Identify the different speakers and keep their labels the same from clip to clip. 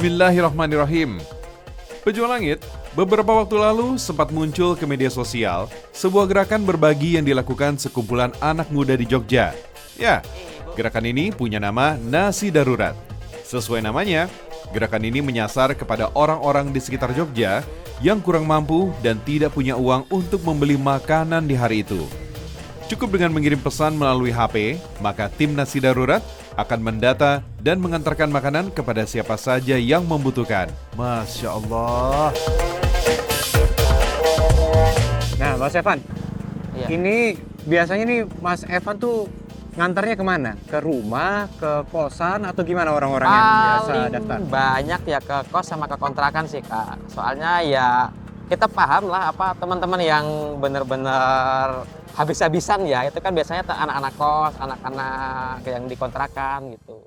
Speaker 1: Bismillahirrahmanirrahim. Pejuang Langit, beberapa waktu lalu sempat muncul ke media sosial sebuah gerakan berbagi yang dilakukan sekumpulan anak muda di Jogja. Ya, gerakan ini punya nama Nasi Darurat. Sesuai namanya, gerakan ini menyasar kepada orang-orang di sekitar Jogja yang kurang mampu dan tidak punya uang untuk membeli makanan di hari itu. Cukup dengan mengirim pesan melalui HP, maka tim Nasi Darurat akan mendata dan mengantarkan makanan kepada siapa saja yang membutuhkan. Masya Allah.
Speaker 2: Nah, Mas Evan,
Speaker 3: Iya.
Speaker 2: ini biasanya nih Mas Evan tuh ngantarnya kemana? Ke rumah, ke kosan, atau gimana orang-orang yang biasa daftar?
Speaker 3: Paling banyak ya ke kos sama ke kontrakan sih, Kak. Soalnya ya kita paham lah apa teman-teman yang bener-bener habis-habisan ya, itu kan biasanya anak-anak kos, anak-anak yang dikontrakan gitu.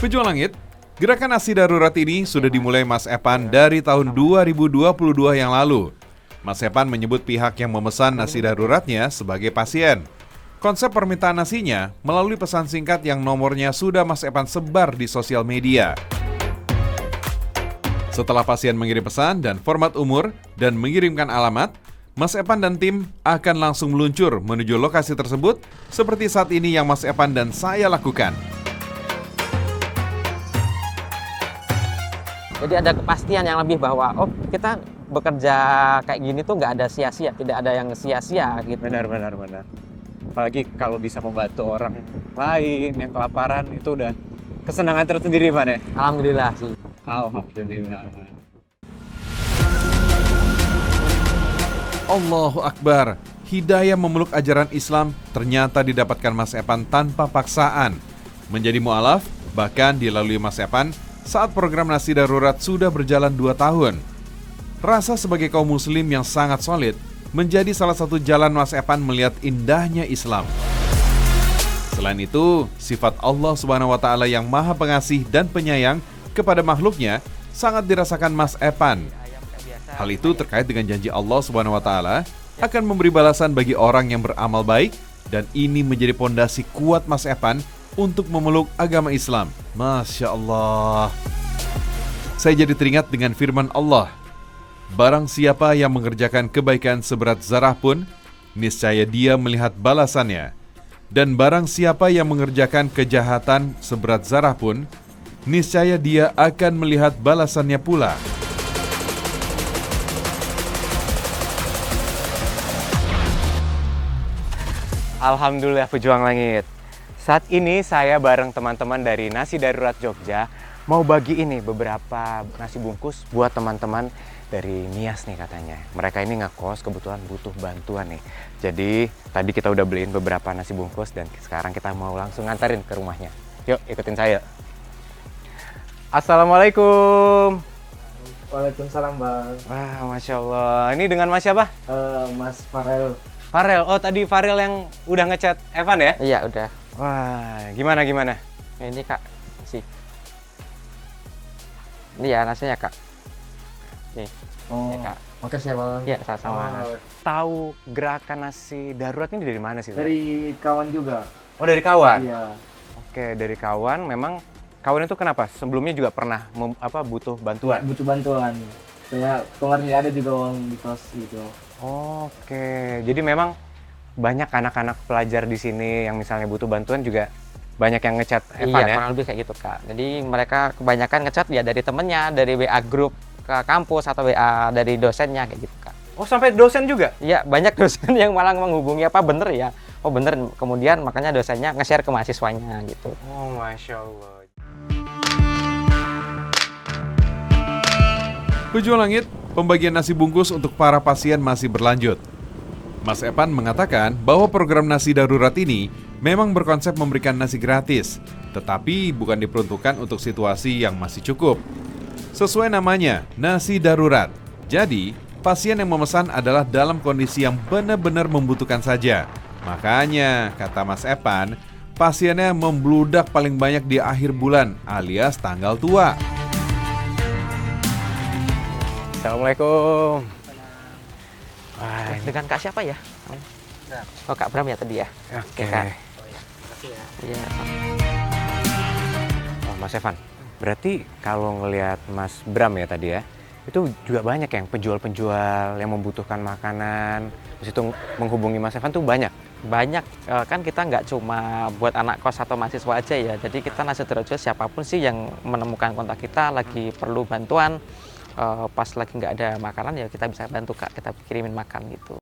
Speaker 1: Pejuang Langit, gerakan Nasi Darurat ini sudah dimulai Mas Epan dari tahun 2022 yang lalu. Mas Epan menyebut pihak yang memesan nasi daruratnya sebagai pasien. Konsep permintaan nasinya melalui pesan singkat yang nomornya sudah Mas Epan sebar di sosial media. Setelah pasien mengirim pesan dan format umur dan mengirimkan alamat, Mas Epan dan tim akan langsung meluncur menuju lokasi tersebut seperti saat ini yang Mas Epan dan saya lakukan.
Speaker 3: Jadi ada kepastian yang lebih bahwa kita bekerja kayak gini tuh nggak ada sia-sia, tidak ada yang sia-sia gitu.
Speaker 2: Benar. Apalagi kalau bisa membantu orang lain yang kelaparan, itu udah kesenangan tersendiri, Pak ya?
Speaker 3: Alhamdulillah sih.
Speaker 2: Alhamdulillah.
Speaker 1: Allahu Akbar, hidayah memeluk ajaran Islam ternyata didapatkan Mas Epan tanpa paksaan. Menjadi mu'alaf, bahkan dilalui Mas Epan saat program Nasi Darurat sudah berjalan 2 tahun. Rasa sebagai kaum muslim yang sangat solid menjadi salah satu jalan Mas Epan melihat indahnya Islam. Selain itu, sifat Allah Subhanahu wa Ta'ala yang Maha Pengasih dan Penyayang kepada makhluknya sangat dirasakan Mas Epan. Hal itu terkait dengan janji Allah Subhanahu wa Ta'ala akan memberi balasan bagi orang yang beramal baik, dan ini menjadi pondasi kuat Mas Epan untuk memeluk agama Islam. Masya Allah. Saya jadi teringat dengan firman Allah, barang siapa yang mengerjakan kebaikan seberat zarah pun, niscaya dia melihat balasannya. Dan barang siapa yang mengerjakan kejahatan seberat zarah pun, niscaya dia akan melihat balasannya pula.
Speaker 2: Alhamdulillah Pejuang Langit. Saat ini saya bareng teman-teman dari Nasi Darurat Jogja mau bagi ini beberapa nasi bungkus buat teman-teman dari Nias nih katanya. Mereka ini ngekos, kebetulan butuh bantuan nih. Jadi tadi kita udah beliin beberapa nasi bungkus dan sekarang kita mau langsung nganterin ke rumahnya. Yuk ikutin saya. Assalamualaikum.
Speaker 4: Waalaikumsalam, Bang.
Speaker 2: Wah, Masya Allah. Ini dengan Mas siapa?
Speaker 4: Mas Farel.
Speaker 2: Farel. Oh, tadi Farel yang udah ngechat Evan ya?
Speaker 3: Iya udah.
Speaker 2: Wah, gimana?
Speaker 3: Ini Kak sih. Ini ya nasinya Kak. Nih.
Speaker 4: Oh,
Speaker 3: Ya, Kak.
Speaker 4: makasih ya, Bang.
Speaker 3: Iya sama-sama.
Speaker 2: Tahu gerakan nasi darurat ini dari mana sih?
Speaker 4: Dari kawan juga.
Speaker 2: Oh, dari kawan?
Speaker 4: Iya.
Speaker 2: Oke, dari kawan. Memang kawan itu kenapa? Sebelumnya juga pernah butuh bantuan?
Speaker 4: Butuh bantuan. Saya kemarin ada juga uang di kos gitu.
Speaker 2: Oke, jadi memang banyak anak-anak pelajar di sini yang misalnya butuh bantuan juga banyak yang ngechat Evan
Speaker 3: Iya,
Speaker 2: ya?
Speaker 3: kurang lebih kayak gitu Kak. Jadi mereka kebanyakan ngechat ya dari temennya, dari WA grup ke kampus atau WA dari dosennya kayak gitu Kak.
Speaker 2: Oh, sampai dosen juga?
Speaker 3: Iya, banyak dosen yang malah menghubungi apa bener ya. Oh bener, kemudian makanya dosennya nge-share ke mahasiswanya gitu.
Speaker 2: Oh, Masya Allah.
Speaker 1: Pejuang Langit, pembagian nasi bungkus untuk para pasien masih berlanjut. Mas Epan mengatakan bahwa program Nasi Darurat ini memang berkonsep memberikan nasi gratis, tetapi bukan diperuntukkan untuk situasi yang masih cukup. Sesuai namanya, Nasi Darurat. Jadi, pasien yang memesan adalah dalam kondisi yang benar-benar membutuhkan saja. Makanya, kata Mas Epan, pasiennya membludak paling banyak di akhir bulan alias tanggal tua.
Speaker 2: Assalamualaikum. Wah,
Speaker 3: Dengan Kak siapa ya? Oh Kak Bram ya tadi ya?
Speaker 2: oke.
Speaker 3: Kak. Iya.
Speaker 2: Oh, Mas Evan, Berarti kalau ngelihat Mas Bram ya tadi ya, itu juga banyak yang penjual-penjual yang membutuhkan makanan, terus itu menghubungi Mas Evan tuh banyak.
Speaker 3: Banyak, kan kita nggak cuma buat anak kos atau mahasiswa aja ya. Jadi kita Nasi Darurat siapapun sih yang menemukan kontak kita lagi perlu bantuan, pas lagi nggak ada makanan ya kita bisa bantu Kak, kita kirimin makan gitu.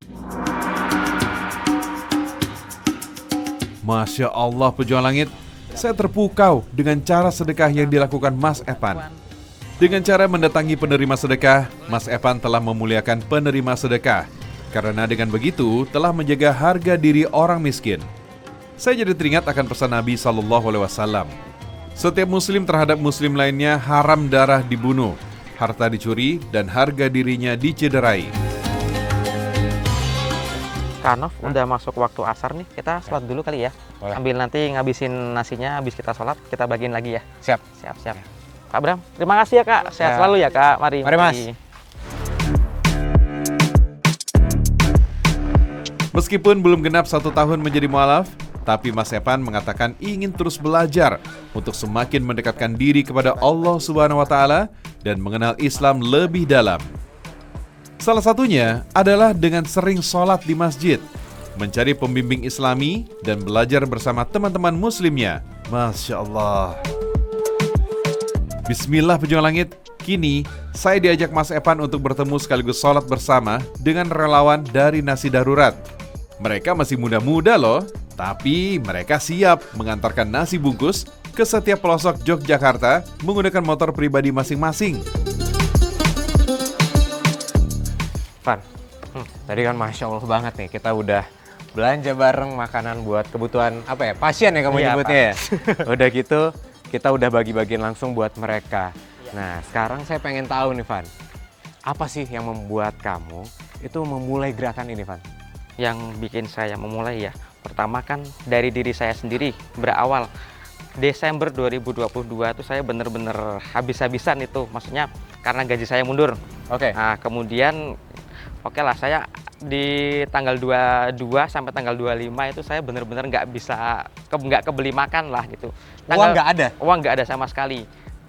Speaker 1: Masya Allah pejuang langit, saya terpukau dengan cara sedekah yang dilakukan Mas Evan. Dengan cara mendatangi penerima sedekah, Mas Evan telah memuliakan penerima sedekah. Karena dengan begitu telah menjaga harga diri orang miskin. Saya jadi teringat akan pesan Nabi SAW. Setiap muslim terhadap muslim lainnya haram darah dibunuh, harta dicuri, dan harga dirinya dicederai.
Speaker 3: Kanof, udah masuk waktu asar nih, kita sholat dulu kali ya.
Speaker 2: Boleh.
Speaker 3: Ambil nanti ngabisin nasinya, habis kita sholat, kita bagiin lagi ya.
Speaker 2: Siap.
Speaker 3: Siap. Kak Bram, terima kasih ya Kak. Sehat
Speaker 2: Ya.
Speaker 3: selalu ya Kak. Mari.
Speaker 2: Mari, Mas.
Speaker 1: Meskipun belum genap 1 tahun menjadi mualaf, tapi Mas Evan mengatakan ingin terus belajar untuk semakin mendekatkan diri kepada Allah Subhanahu wa Ta'ala dan mengenal Islam lebih dalam. Salah satunya adalah dengan sering sholat di masjid, mencari pembimbing Islami, dan belajar bersama teman-teman muslimnya. Masya Allah. Bismillah pejuang langit, kini saya diajak Mas Evan untuk bertemu sekaligus sholat bersama dengan relawan dari Nasi Darurat. Mereka masih muda-muda loh, tapi mereka siap mengantarkan nasi bungkus ke setiap pelosok Yogyakarta menggunakan motor pribadi masing-masing.
Speaker 2: Van, tadi kan Masya Allah banget nih, kita udah belanja bareng makanan buat kebutuhan apa ya, pasien ya kamu
Speaker 3: Iya,
Speaker 2: nyebutnya ya. Udah gitu, kita udah bagi-bagiin langsung buat mereka. Nah, sekarang saya pengen tahu nih Van, apa sih yang membuat kamu itu memulai gerakan ini Van?
Speaker 3: Yang bikin saya memulai ya, pertama kan dari diri saya sendiri. Berawal Desember 2022 itu saya bener-bener habis-habisan itu, maksudnya karena gaji saya mundur.
Speaker 2: Oke.
Speaker 3: Nah kemudian oke lah, saya di tanggal 22 sampai tanggal 25 itu saya bener-bener nggak kebeli makan lah gitu.
Speaker 2: Uang nggak ada?
Speaker 3: Uang nggak ada sama sekali.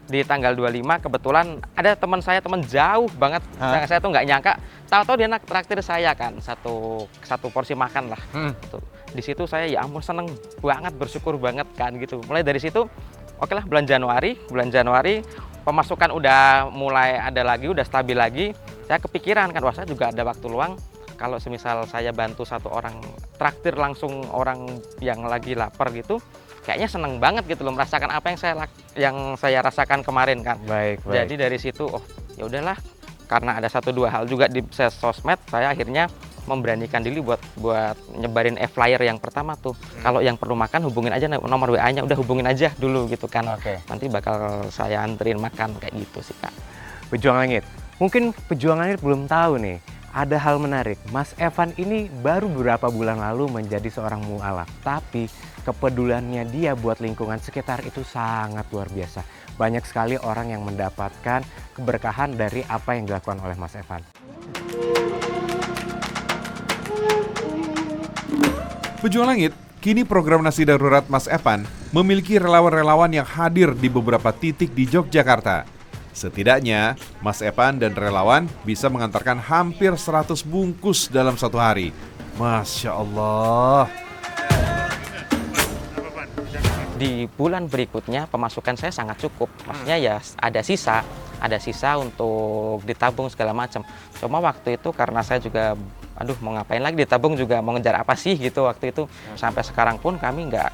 Speaker 3: Di tanggal 25 kebetulan ada teman saya, teman jauh banget. Saya tuh nggak nyangka, tahu-tahu dia traktir saya kan satu porsi makan lah. Gitu. Di situ saya ya ampun seneng banget, bersyukur banget kan gitu. Mulai dari situ oke lah, bulan Januari pemasukan udah mulai ada lagi, udah stabil lagi. Saya kepikiran kan, wah saya juga ada waktu luang. Kalau semisal saya bantu satu orang, traktir langsung orang yang lagi lapar gitu, kayaknya seneng banget gitu loh, merasakan apa yang saya rasakan kemarin kan.
Speaker 2: Baik.
Speaker 3: Jadi dari situ, oh ya udahlah, karena ada 1-2 hal juga di sosmed, saya akhirnya memberanikan diri buat nyebarin e-flyer yang pertama tuh. Kalau yang perlu makan hubungin aja nomor WA-nya, udah hubungin aja dulu gitu kan.
Speaker 2: Oke.
Speaker 3: Nanti bakal saya anterin makan kayak gitu sih Kak.
Speaker 2: Pejuang Langit, mungkin Pejuang Langit belum tahu nih, ada hal menarik. Mas Evan ini baru beberapa bulan lalu menjadi seorang mualaf, tapi kepeduliannya dia buat lingkungan sekitar itu sangat luar biasa. Banyak sekali orang yang mendapatkan keberkahan dari apa yang dilakukan oleh Mas Evan.
Speaker 1: Pejuang Langit, kini program Nasi Darurat Mas Evan memiliki relawan-relawan yang hadir di beberapa titik di Yogyakarta. Setidaknya, Mas Evan dan relawan bisa mengantarkan hampir 100 bungkus dalam satu hari. Masya Allah.
Speaker 3: Di bulan berikutnya pemasukan saya sangat cukup. Maksudnya ya ada sisa untuk ditabung segala macam. Cuma waktu itu karena saya juga mau ngapain lagi ditabung, juga mau ngejar apa sih gitu waktu itu. Sampai sekarang pun kami nggak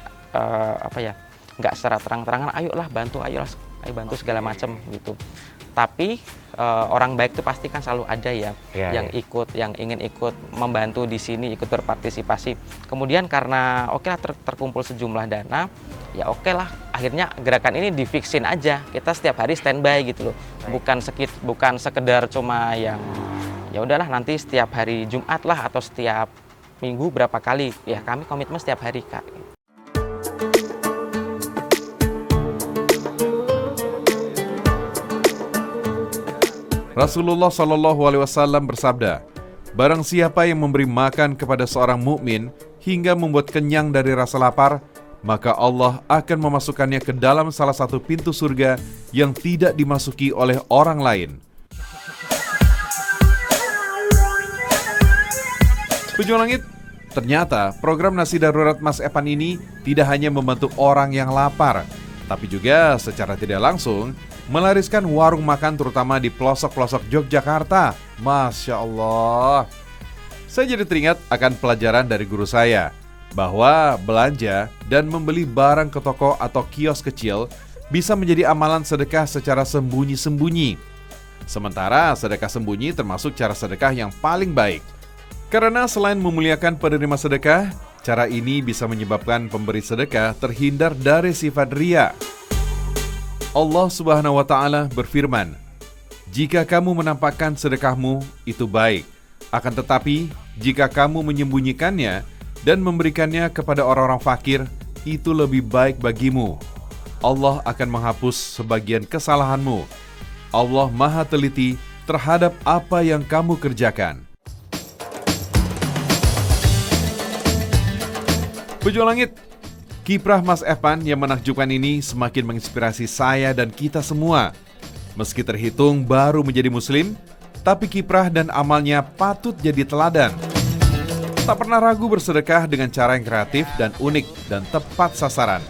Speaker 3: secara terang-terangan ayolah bantu bantu segala macam gitu. Tapi orang baik itu pasti kan selalu ada ya, yang ingin ikut membantu di sini, ikut berpartisipasi. Kemudian karena terkumpul sejumlah dana, ya lah akhirnya gerakan ini difiksin aja. Kita setiap hari standby gitu loh. Bukan sekedar cuma yang ya udahlah nanti setiap hari Jumat lah atau setiap minggu berapa kali. Ya kami komitmen setiap hari Kak.
Speaker 1: Rasulullah SAW bersabda, barang siapa yang memberi makan kepada seorang mukmin hingga membuat kenyang dari rasa lapar, maka Allah akan memasukkannya ke dalam salah satu pintu surga yang tidak dimasuki oleh orang lain. Pejuang Langit, ternyata program nasi darurat Mas Epan ini tidak hanya membantu orang yang lapar, tapi juga secara tidak langsung melariskan warung makan terutama di pelosok-pelosok Yogyakarta. Masya Allah. Saya jadi teringat akan pelajaran dari guru saya, bahwa belanja dan membeli barang ke toko atau kios kecil bisa menjadi amalan sedekah secara sembunyi-sembunyi. Sementara sedekah sembunyi termasuk cara sedekah yang paling baik. Karena selain memuliakan penerima sedekah, cara ini bisa menyebabkan pemberi sedekah terhindar dari sifat riya. Allah Subhanahu wa Ta'ala berfirman, "Jika kamu menampakkan sedekahmu, itu baik. Akan tetapi, jika kamu menyembunyikannya dan memberikannya kepada orang-orang fakir, itu lebih baik bagimu. Allah akan menghapus sebagian kesalahanmu. Allah Maha Teliti terhadap apa yang kamu kerjakan." Pejuang Langit, kiprah Mas Epan yang menakjubkan ini semakin menginspirasi saya dan kita semua. Meski terhitung baru menjadi muslim, tapi kiprah dan amalnya patut jadi teladan. Tak pernah ragu bersedekah dengan cara yang kreatif dan unik dan tepat sasaran.